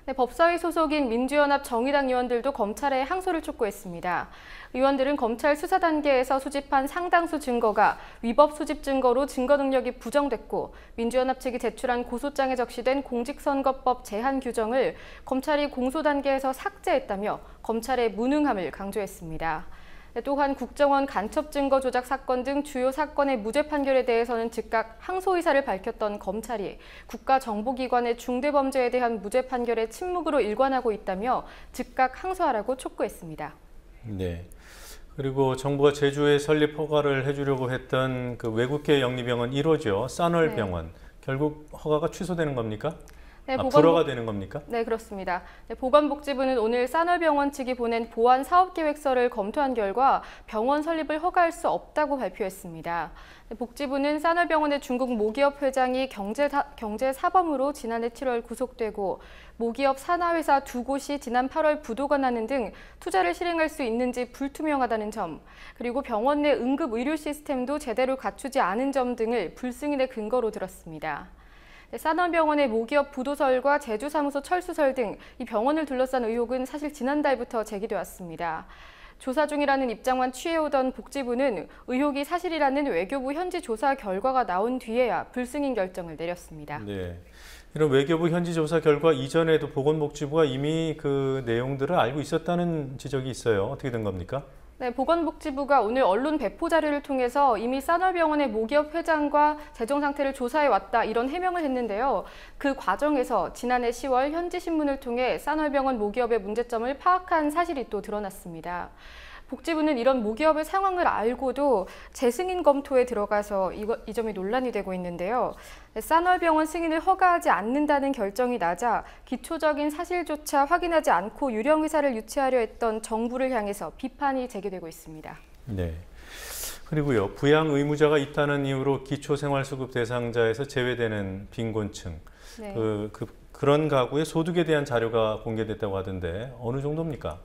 네, 법사위 소속인 민주연합 정의당 의원들도 검찰에 항소를 촉구했습니다. 의원들은 검찰 수사 단계에서 수집한 상당수 증거가 위법 수집 증거로 증거 능력이 부정됐고 민주연합 측이 제출한 고소장에 적시된 공직선거법 제한 규정을 검찰이 공소 단계에서 삭제했다며 검찰의 무능함을 강조했습니다. 또한 국정원 간첩 증거 조작 사건 등 주요 사건의 무죄 판결에 대해서는 즉각 항소 의사를 밝혔던 검찰이 국가정보기관의 중대범죄에 대한 무죄 판결에 침묵으로 일관하고 있다며 즉각 항소하라고 촉구했습니다. 네. 그리고 정부가 제주에 설립 허가를 해주려고 했던 외국계 영리병원 1호죠. 싸널병원. 네. 결국 허가가 취소되는 겁니까? 네, 불허가 되는 겁니까? 네, 그렇습니다. 네, 보건복지부는 오늘 싸널병원 측이 보낸 보안 사업계획서를 검토한 결과 병원 설립을 허가할 수 없다고 발표했습니다. 네, 복지부는 싸널병원의 중국 모기업 회장이 경제사범으로 지난해 7월 구속되고 모기업 산하회사 2곳이 지난 8월 부도가 나는 등 투자를 실행할 수 있는지 불투명하다는 점, 그리고 병원 내 응급 의료 시스템도 제대로 갖추지 않은 점 등을 불승인의 근거로 들었습니다. 싸널병원의 모기업 부도설과 제주사무소 철수설 등 이 병원을 둘러싼 의혹은 사실 지난달부터 제기돼 왔습니다. 조사 중이라는 입장만 취해오던 복지부는 의혹이 사실이라는 외교부 현지 조사 결과가 나온 뒤에야 불승인 결정을 내렸습니다. 네, 이런 외교부 현지 조사 결과 이전에도 보건복지부가 이미 그 내용들을 알고 있었다는 지적이 있어요. 어떻게 된 겁니까? 네, 보건복지부가 오늘 언론 배포 자료를 통해서 이미 싸널병원의 모기업 회장과 재정 상태를 조사해 왔다 이런 해명을 했는데요. 그 과정에서 지난해 10월 현지 신문을 통해 싸널병원 모기업의 문제점을 파악한 사실이 또 드러났습니다. 복지부는 이런 모기업의 상황을 알고도 재승인 검토에 들어가서 이 점이 논란이 되고 있는데요. 싸널병원 승인을 허가하지 않는다는 결정이 나자 기초적인 사실조차 확인하지 않고 유령 의사를 유치하려 했던 정부를 향해서 비판이 제기되고 있습니다. 네. 그리고요, 부양 의무자가 있다는 이유로 기초생활수급 대상자에서 제외되는 빈곤층, 네. 그런 가구의 소득에 대한 자료가 공개됐다고 하던데 어느 정도입니까?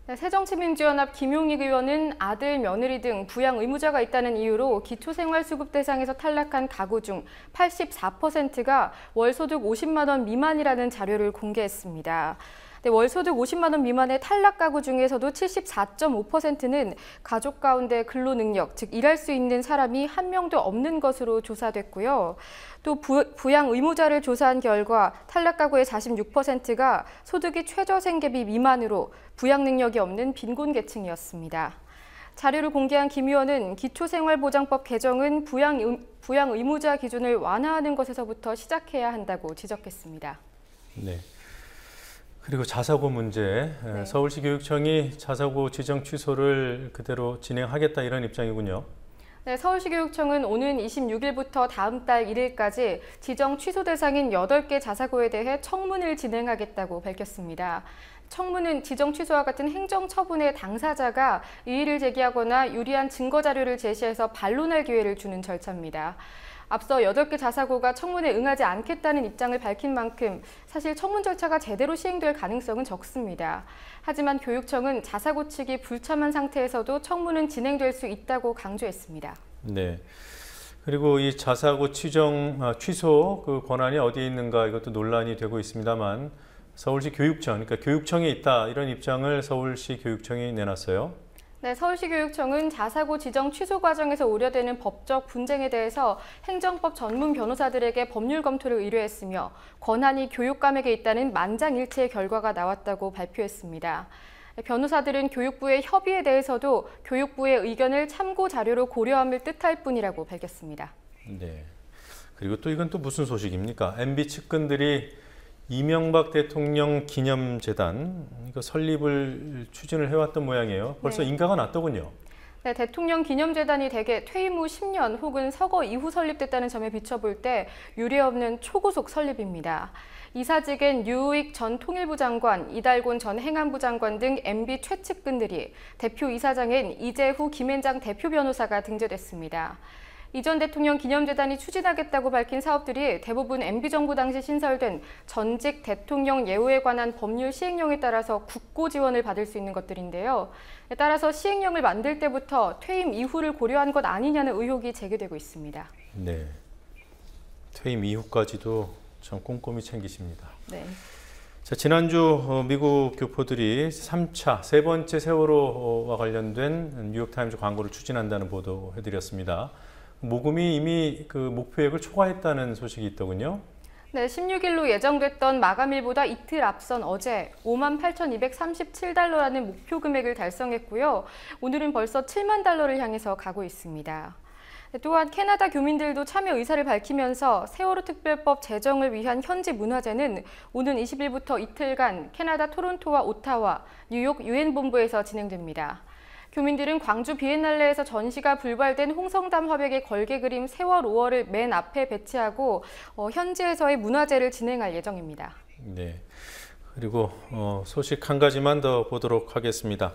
네, 새정치민주연합 김용익 의원은 아들, 며느리 등 부양 의무자가 있다는 이유로 기초생활수급 대상에서 탈락한 가구 중 84%가 월소득 50만 원 미만이라는 자료를 공개했습니다. 네, 월소득 50만 원 미만의 탈락 가구 중에서도 74.5%는 가족 가운데 근로능력, 즉 일할 수 있는 사람이 한 명도 없는 것으로 조사됐고요. 또 부양 의무자를 조사한 결과 탈락 가구의 46%가 소득이 최저생계비 미만으로 부양 능력이 없는 빈곤 계층이었습니다. 자료를 공개한 김 의원은 기초생활보장법 개정은 부양 의무자 기준을 완화하는 것에서부터 시작해야 한다고 지적했습니다. 네. 그리고 자사고 문제, 네. 서울시 교육청이 자사고 지정 취소를 그대로 진행하겠다 이런 입장이군요. 네, 서울시 교육청은 오는 26일부터 다음 달 1일까지 지정 취소 대상인 8개 자사고에 대해 청문을 진행하겠다고 밝혔습니다. 청문은 지정 취소와 같은 행정 처분의 당사자가 이의를 제기하거나 유리한 증거 자료를 제시해서 반론할 기회를 주는 절차입니다. 앞서 8개 자사고가 청문에 응하지 않겠다는 입장을 밝힌 만큼 사실 청문 절차가 제대로 시행될 가능성은 적습니다. 하지만 교육청은 자사고 측이 불참한 상태에서도 청문은 진행될 수 있다고 강조했습니다. 네. 그리고 이 자사고 취소 그 권한이 어디에 있는가 이것도 논란이 되고 있습니다만 서울시 교육청, 그러니까 교육청에 있다 이런 입장을 서울시 교육청이 내놨어요. 네, 서울시 교육청은 자사고 지정 취소 과정에서 우려되는 법적 분쟁에 대해서 행정법 전문 변호사들에게 법률 검토를 의뢰했으며 권한이 교육감에게 있다는 만장일치의 결과가 나왔다고 발표했습니다. 변호사들은 교육부의 협의에 대해서도 교육부의 의견을 참고 자료로 고려함을 뜻할 뿐이라고 밝혔습니다. 네. 그리고 또 이건 또 무슨 소식입니까? MB 측근들이 이명박 대통령 기념재단 이거 설립을 추진을 해왔던 모양이에요. 벌써 네. 인가가 났더군요. 네, 대통령 기념재단이 대개 퇴임 후 10년 혹은 서거 이후 설립됐다는 점에 비춰볼 때 유례없는 초고속 설립입니다. 이사직엔 유우익 전 통일부 장관, 이달곤 전 행안부 장관 등 MB 최측근들이, 대표 이사장엔 이재후 김앤장 대표 변호사가 등재됐습니다. 이 전 대통령 기념재단이 추진하겠다고 밝힌 사업들이 대부분 MB정부 당시 신설된 전직 대통령 예우에 관한 법률 시행령에 따라서 국고 지원을 받을 수 있는 것들인데요. 따라서 시행령을 만들 때부터 퇴임 이후를 고려한 것 아니냐는 의혹이 제기되고 있습니다. 네, 퇴임 이후까지도 참 꼼꼼히 챙기십니다. 네. 자, 지난주 미국 교포들이 3차, 세 번째 세월호와 관련된 뉴욕타임즈 광고를 추진한다는 보도해드렸습니다. 모금이 이미 그 목표액을 초과했다는 소식이 있더군요. 네, 16일로 예정됐던 마감일보다 이틀 앞선 어제 58,237달러라는 목표 금액을 달성했고요. 오늘은 벌써 7만 달러를 향해서 가고 있습니다. 또한 캐나다 교민들도 참여 의사를 밝히면서 세월호 특별법 제정을 위한 현지 문화제는 오는 20일부터 이틀간 캐나다 토론토와 오타와, 뉴욕 유엔 본부에서 진행됩니다. 교민들은 광주 비엔날레에서 전시가 불발된 홍성담 화백의 걸개 그림 세월 5월을 맨 앞에 배치하고 현지에서의 문화제를 진행할 예정입니다. 네. 그리고 소식 한 가지만 더 보도록 하겠습니다.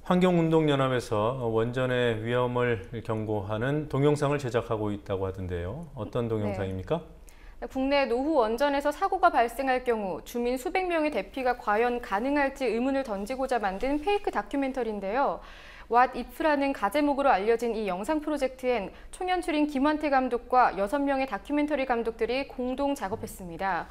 환경운동연합에서 원전의 위험을 경고하는 동영상을 제작하고 있다고 하던데요. 어떤 동영상입니까? 네. 국내 노후 원전에서 사고가 발생할 경우 주민 수백 명의 대피가 과연 가능할지 의문을 던지고자 만든 페이크 다큐멘터리인데요. What If라는 가제목으로 알려진 이 영상 프로젝트엔 총연출인 김환태 감독과 6명의 다큐멘터리 감독들이 공동 작업했습니다.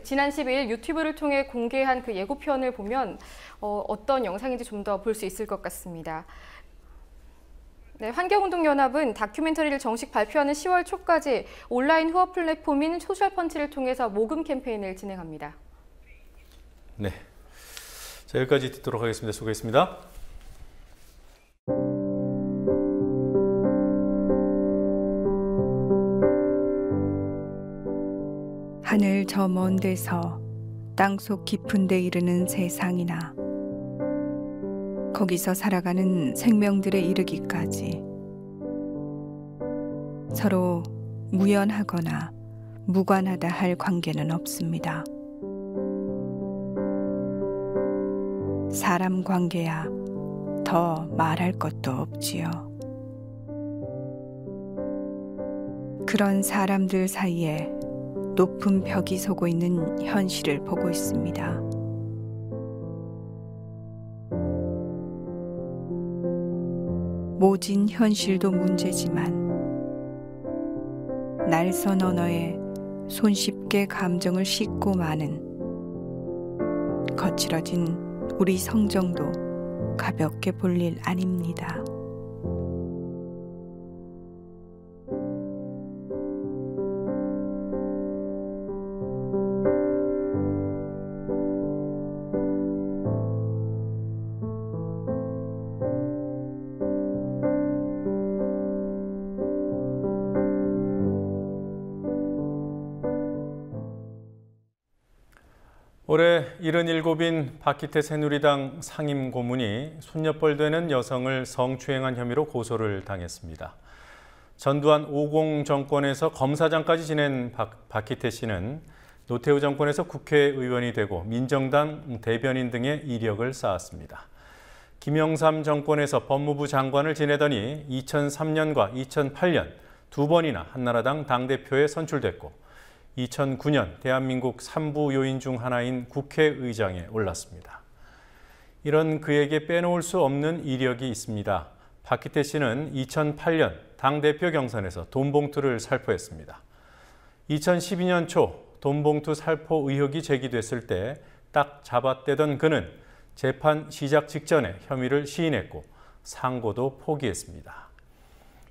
지난 12일 유튜브를 통해 공개한 그 예고편을 보면 어떤 영상인지 좀 더 볼 수 있을 것 같습니다. 네, 환경운동연합은 다큐멘터리를 정식 발표하는 10월 초까지 온라인 후원 플랫폼인 소셜펀치를 통해서 모금 캠페인을 진행합니다. 네, 자, 여기까지 듣도록 하겠습니다. 수고했습니다. 하늘 저 먼 데서 땅속 깊은 데 이르는 세상이나 거기서 살아가는 생명들에 이르기까지 서로 무연하거나 무관하다 할 관계는 없습니다. 사람 관계야 더 말할 것도 없지요. 그런 사람들 사이에 높은 벽이 서고 있는 현실을 보고 있습니다. 모진 현실도 문제지만 날선 언어에 손쉽게 감정을 싣고 마는 거칠어진 우리 성정도 가볍게 볼 일 아닙니다. 올해 77인 박희태 새누리당 상임고문이 손녀뻘 되는 여성을 성추행한 혐의로 고소를 당했습니다. 전두환 50 정권에서 검사장까지 지낸 박희태 씨는 노태우 정권에서 국회의원이 되고 민정당 대변인 등의 이력을 쌓았습니다. 김영삼 정권에서 법무부 장관을 지내더니 2003년과 2008년 두 번이나 한나라당 당대표에 선출됐고 2009년 대한민국 3부 요인 중 하나인 국회의장에 올랐습니다. 이런 그에게 빼놓을 수 없는 이력이 있습니다. 박희태 씨는 2008년 당대표 경선에서 돈봉투를 살포했습니다. 2012년 초 돈봉투 살포 의혹이 제기됐을 때 딱 잡아떼던 그는 재판 시작 직전에 혐의를 시인했고 상고도 포기했습니다.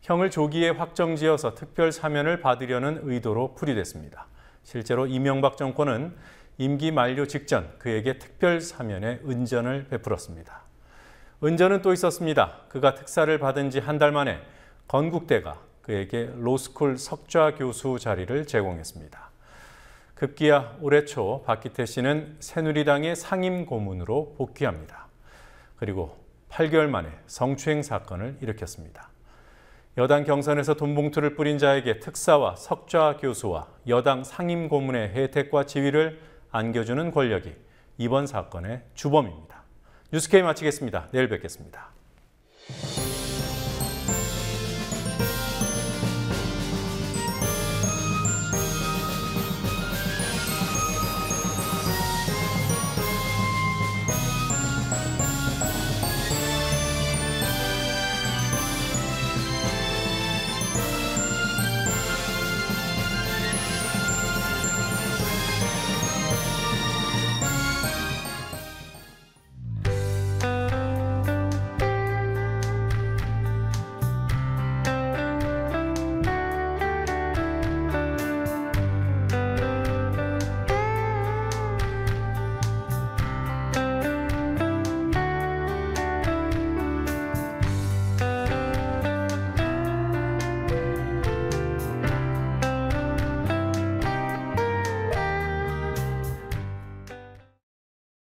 형을 조기에 확정지어서 특별 사면을 받으려는 의도로 풀이됐습니다. 실제로 이명박 정권은 임기 만료 직전 그에게 특별 사면의 은전을 베풀었습니다. 은전은 또 있었습니다. 그가 특사를 받은 지 한 달 만에 건국대가 그에게 로스쿨 석좌 교수 자리를 제공했습니다. 급기야 올해 초 박희태 씨는 새누리당의 상임고문으로 복귀합니다. 그리고 8개월 만에 성추행 사건을 일으켰습니다. 여당 경선에서 돈봉투를 뿌린 자에게 특사와 석좌 교수와 여당 상임고문의 혜택과 지위를 안겨주는 권력이 이번 사건의 주범입니다. 뉴스K 마치겠습니다. 내일 뵙겠습니다.